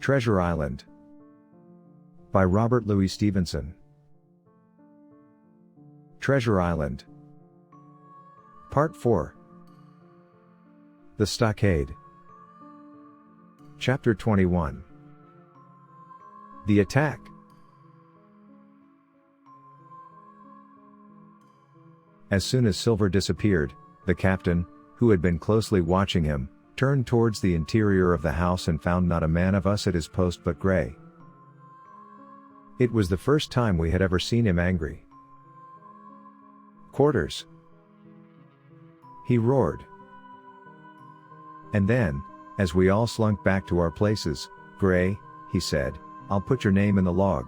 Treasure Island by Robert Louis Stevenson. Treasure Island. Part 4. The Stockade. Chapter 21. The Attack. As soon as Silver disappeared, the captain, who had been closely watching him, turned towards the interior of the house and found not a man of us at his post but Gray. It was the first time we had ever seen him angry. "Quarters!" he roared. And then, as we all slunk back to our places, "Gray," he said, "I'll put your name in the log.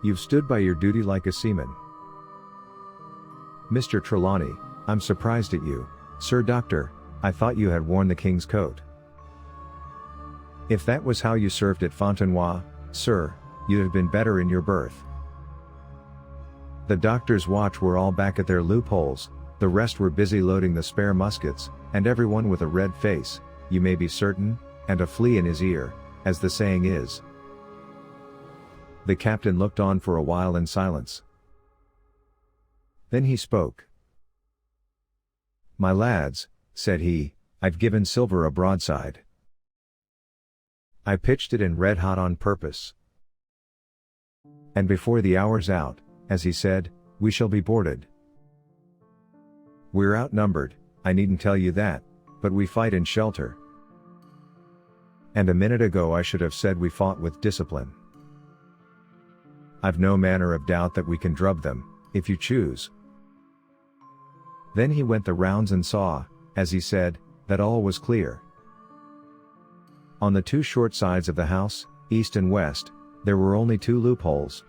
You've stood by your duty like a seaman." "Mr. Trelawney, I'm surprised at you, Sir Doctor. I thought you had worn the king's coat." "If that was how you served at Fontenoy, sir, you'd have been better in your berth." The doctor's watch were all back at their loopholes, the rest were busy loading the spare muskets, and everyone with a red face, you may be certain, and a flea in his ear, as the saying is. The captain looked on for a while in silence. Then he spoke. "My lads," said he, "I've given Silver a broadside. I pitched it in red hot on purpose. And before the hour's out, as he said, we shall be boarded. We're outnumbered, I needn't tell you that, but we fight in shelter. And a minute ago I should have said we fought with discipline. I've no manner of doubt that we can drub them, if you choose." Then he went the rounds and saw, as he said, that all was clear. On the two short sides of the house, east and west, there were only two loopholes.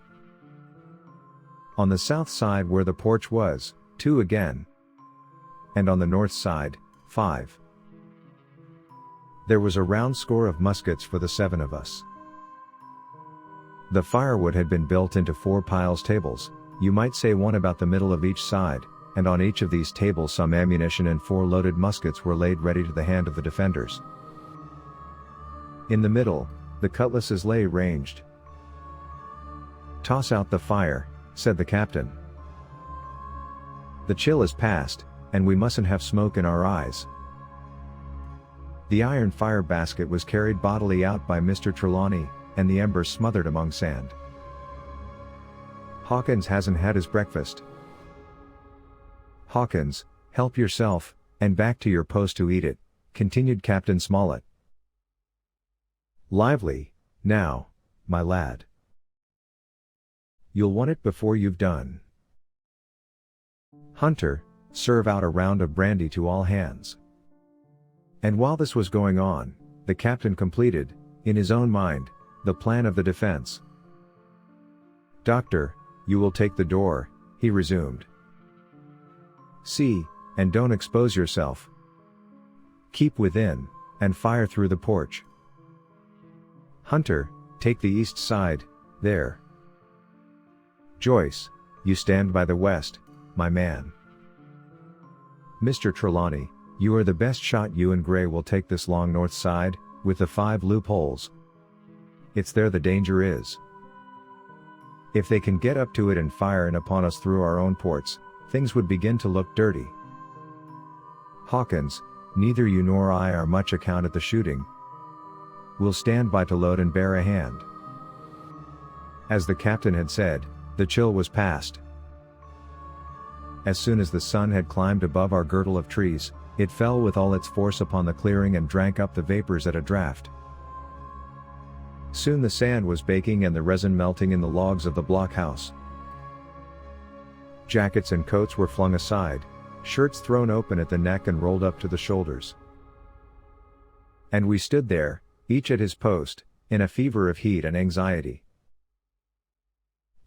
On the south side where the porch was, two again. And on the north side, 5. There was a round score of muskets for the 7 of us. The firewood had been built into 4 piles tables, you might say one about the middle of each side, and on each of these tables some ammunition and 4 loaded muskets were laid ready to the hand of the defenders. In the middle, the cutlasses lay ranged. "Toss out the fire," said the captain. "The chill is past, and we mustn't have smoke in our eyes." The iron fire basket was carried bodily out by Mr. Trelawney, and the embers smothered among sand. "Hawkins hasn't had his breakfast. Hawkins, help yourself, and back to your post to eat it," continued Captain Smollett. "Lively, now, my lad. You'll want it before you've done. Hunter, serve out a round of brandy to all hands." And while this was going on, the captain completed, in his own mind, the plan of the defense. "Doctor, you will take the door," he resumed. "See, and don't expose yourself. Keep within, and fire through the porch. Hunter, take the east side, there. Joyce, you stand by the west, my man. Mr. Trelawney, you are the best shot. You and Gray will take this long north side, with the 5 loopholes. It's there the danger is. If they can get up to it and fire in upon us through our own ports, things would begin to look dirty. Hawkins, neither you nor I are much account at the shooting. We'll stand by to load and bear a hand." As the captain had said, the chill was past. As soon as the sun had climbed above our girdle of trees, it fell with all its force upon the clearing and drank up the vapors at a draught. Soon the sand was baking and the resin melting in the logs of the blockhouse. Jackets and coats were flung aside, shirts thrown open at the neck and rolled up to the shoulders. And we stood there, each at his post, in a fever of heat and anxiety.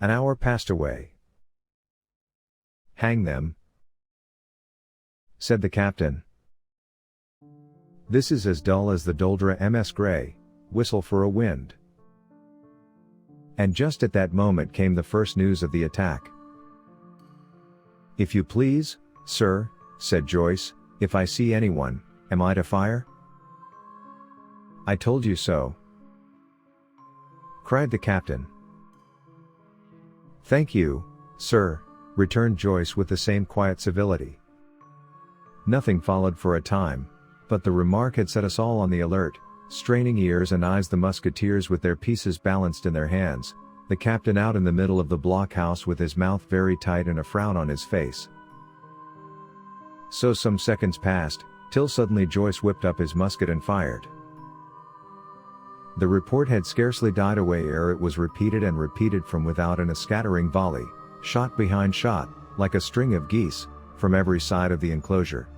An hour passed away. "Hang them," said the captain. "This is as dull as the Doldra MS Gray, whistle for a wind." And just at that moment came the first news of the attack. "If you please, sir," said Joyce, "if I see anyone, am I to fire?" I told you so!" cried the captain. "Thank you, sir," returned Joyce with the same quiet civility. Nothing followed for a time, but the remark had set us all on the alert, straining ears and eyes. The musketeers with their pieces balanced in their hands, the captain out in the middle of the blockhouse with his mouth very tight and a frown on his face. So some seconds passed, till suddenly Joyce whipped up his musket and fired. The report had scarcely died away ere it was repeated and repeated from without in a scattering volley, shot behind shot, like a string of geese, from every side of the enclosure.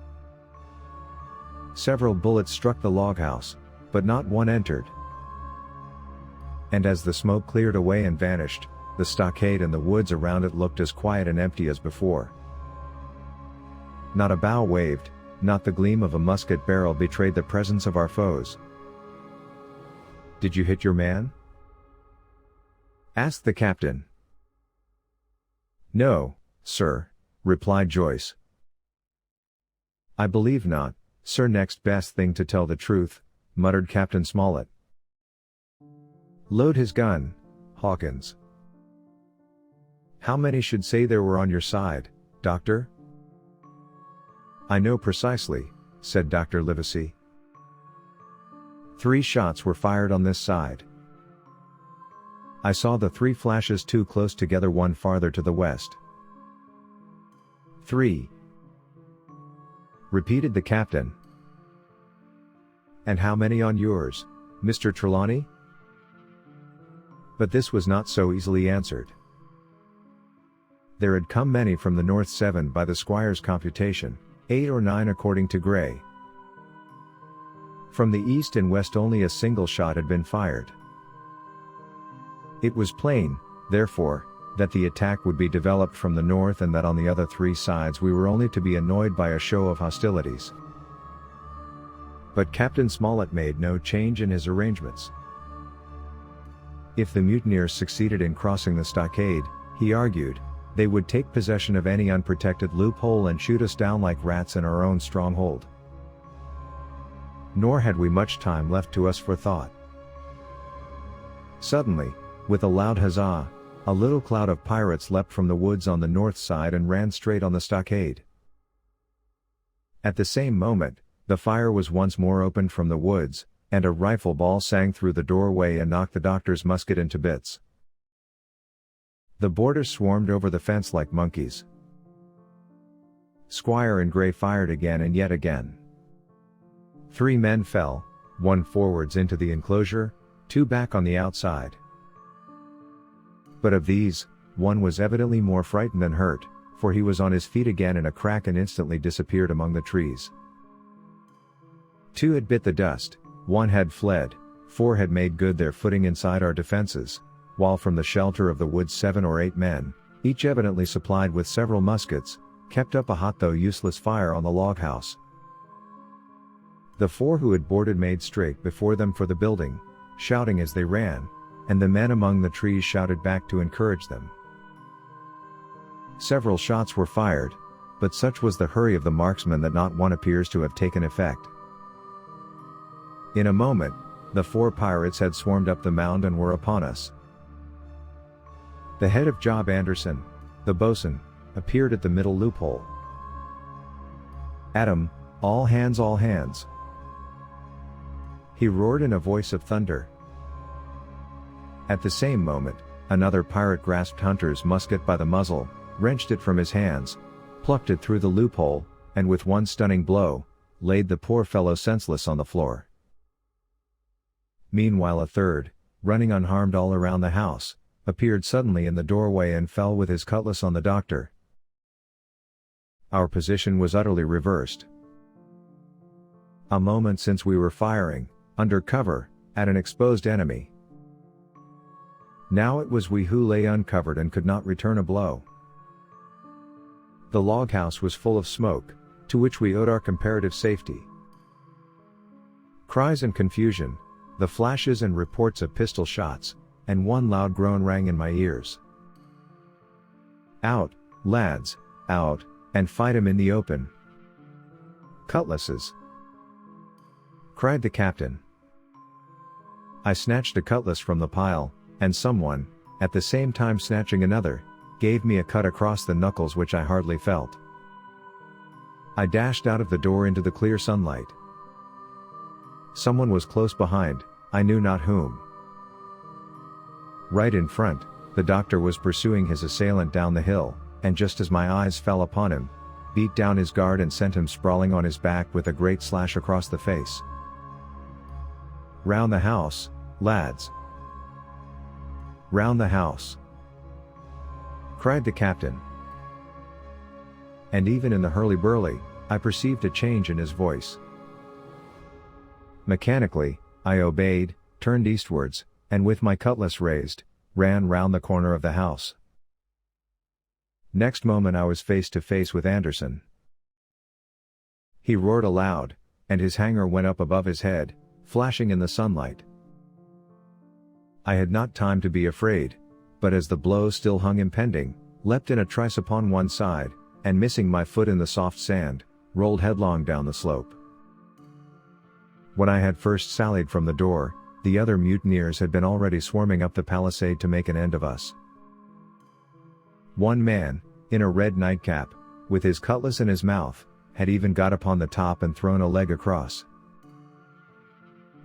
Several bullets struck the log house, but not one entered. And as the smoke cleared away and vanished, the stockade and the woods around it looked as quiet and empty as before. Not a bough waved, not the gleam of a musket barrel betrayed the presence of our foes. "Did you hit your man?" asked the captain. "No, sir," replied Joyce. "I believe not, sir. Next best thing to tell the truth," muttered Captain Smollett. "Load his gun, Hawkins." "How many should say there were on your side, Doctor?" "I know precisely," said Dr. Livesey. "3 shots were fired on this side. I saw the 3 flashes, 2 close together, 1 farther to the west." "3?" repeated the captain. "And how many on yours, Mr. Trelawney?" But this was not so easily answered. There had come many from the north, 7 by the squire's computation, 8 or 9 according to Gray. From the east and west only a single shot had been fired. It was plain, therefore, that the attack would be developed from the north, and that on the other 3 sides we were only to be annoyed by a show of hostilities. But Captain Smollett made no change in his arrangements. If the mutineers succeeded in crossing the stockade, he argued, they would take possession of any unprotected loophole and shoot us down like rats in our own stronghold. Nor had we much time left to us for thought. Suddenly, with a loud huzzah, a little cloud of pirates leapt from the woods on the north side and ran straight on the stockade. At the same moment, the fire was once more opened from the woods, and a rifle ball sang through the doorway and knocked the doctor's musket into bits. The boarders swarmed over the fence like monkeys. Squire and Gray fired again and yet again. 3 men fell, 1 forwards into the enclosure, 2 back on the outside. But of these, 1 was evidently more frightened than hurt, for he was on his feet again in a crack and instantly disappeared among the trees. 2 had bit the dust, 1 had fled, 4 had made good their footing inside our defenses, while from the shelter of the woods 7 or 8 men, each evidently supplied with several muskets, kept up a hot though useless fire on the log house. The 4 who had boarded made straight before them for the building, shouting as they ran, and the men among the trees shouted back to encourage them. Several shots were fired, but such was the hurry of the marksmen that not one appears to have taken effect. In a moment, the 4 pirates had swarmed up the mound and were upon us. The head of Job Anderson, the boatswain, appeared at the middle loophole. "At 'em, all hands, all hands!" he roared in a voice of thunder. At the same moment, another pirate grasped Hunter's musket by the muzzle, wrenched it from his hands, plucked it through the loophole, and with one stunning blow, laid the poor fellow senseless on the floor. Meanwhile a third, running unharmed all around the house, appeared suddenly in the doorway and fell with his cutlass on the doctor. Our position was utterly reversed. A moment since we were firing, under cover, at an exposed enemy. Now it was we who lay uncovered and could not return a blow. The log house was full of smoke, to which we owed our comparative safety. Cries and confusion, the flashes and reports of pistol shots, and one loud groan rang in my ears. "Out, lads, out, and fight 'em in the open." "Cutlasses!" cried the captain. I snatched a cutlass from the pile, and someone, at the same time snatching another, gave me a cut across the knuckles which I hardly felt. I dashed out of the door into the clear sunlight. Someone was close behind, I knew not whom. Right in front, the doctor was pursuing his assailant down the hill, and just as my eyes fell upon him, beat down his guard and sent him sprawling on his back with a great slash across the face. "Round the house, lads! Round the house!" cried the captain. And even in the hurly-burly, I perceived a change in his voice. Mechanically, I obeyed, turned eastwards, and with my cutlass raised, ran round the corner of the house. Next moment I was face to face with Anderson. He roared aloud, and his hanger went up above his head, flashing in the sunlight. I had not time to be afraid, but as the blow still hung impending, leapt in a trice upon one side, and missing my foot in the soft sand, rolled headlong down the slope. When I had first sallied from the door, the other mutineers had been already swarming up the palisade to make an end of us. One man, in a red nightcap, with his cutlass in his mouth, had even got upon the top and thrown a leg across.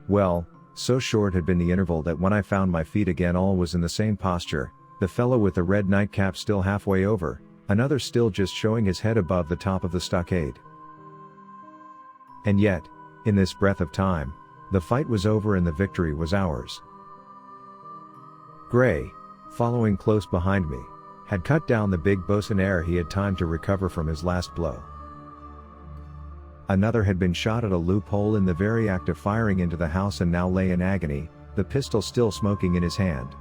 Well, so short had been the interval that when I found my feet again all was in the same posture, the fellow with the red nightcap still halfway over, another still just showing his head above the top of the stockade. And yet, in this breath of time, the fight was over and the victory was ours. Gray, following close behind me, had cut down the big boatswain ere he had time to recover from his last blow. Another had been shot at a loophole in the very act of firing into the house and now lay in agony, the pistol still smoking in his hand.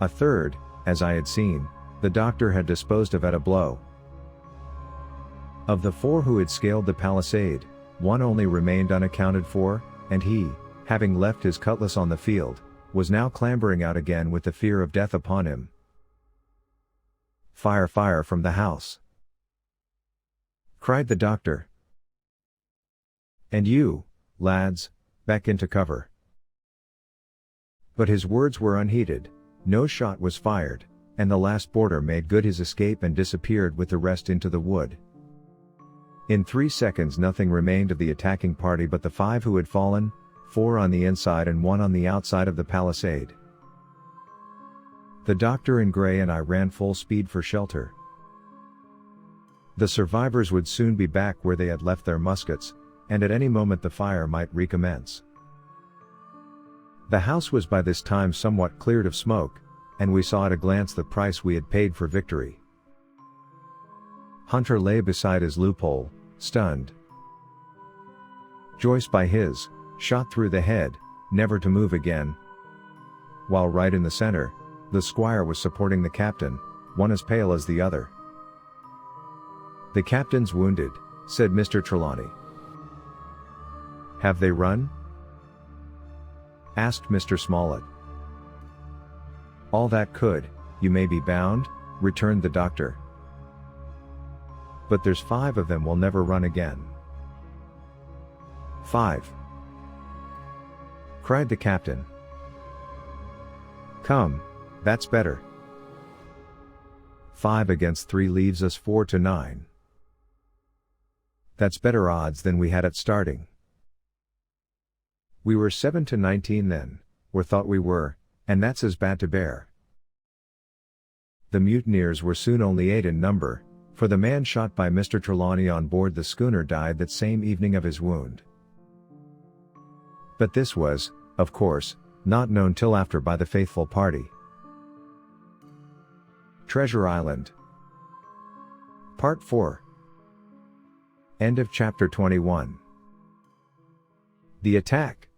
A third, as I had seen, the doctor had disposed of at a blow. Of the four who had scaled the palisade, one only remained unaccounted for, and he, having left his cutlass on the field, was now clambering out again with the fear of death upon him. "Fire, fire from the house!" cried the doctor. "And you, lads, back into cover." But his words were unheeded, no shot was fired, and the last boarder made good his escape and disappeared with the rest into the wood. In 3 seconds nothing remained of the attacking party but the 5 who had fallen, 4 on the inside and 1 on the outside of the palisade. The doctor in grey and I ran full speed for shelter. The survivors would soon be back where they had left their muskets, and at any moment the fire might recommence. The house was by this time somewhat cleared of smoke, and we saw at a glance the price we had paid for victory. Hunter lay beside his loophole, stunned. Joyce by his, shot through the head, never to move again. While right in the center, the squire was supporting the captain, one as pale as the other. "The captain's wounded," said Mr. Trelawney. "Have they run?" asked Mr. Smollett. "All that could, you may be bound," returned the doctor. "But there's 5 of them will never run again." "5!" cried the captain. "Come, that's better. 5 against 3 leaves us 4 to 9. That's better odds than we had at starting. We were 7 to 19 then, or thought we were, and that's as bad to bear." The mutineers were soon only 8 in number, for the man shot by Mr. Trelawney on board the schooner died that same evening of his wound. But this was, of course, not known till after by the faithful party. Treasure Island. Part 4. End of chapter 21. The attack.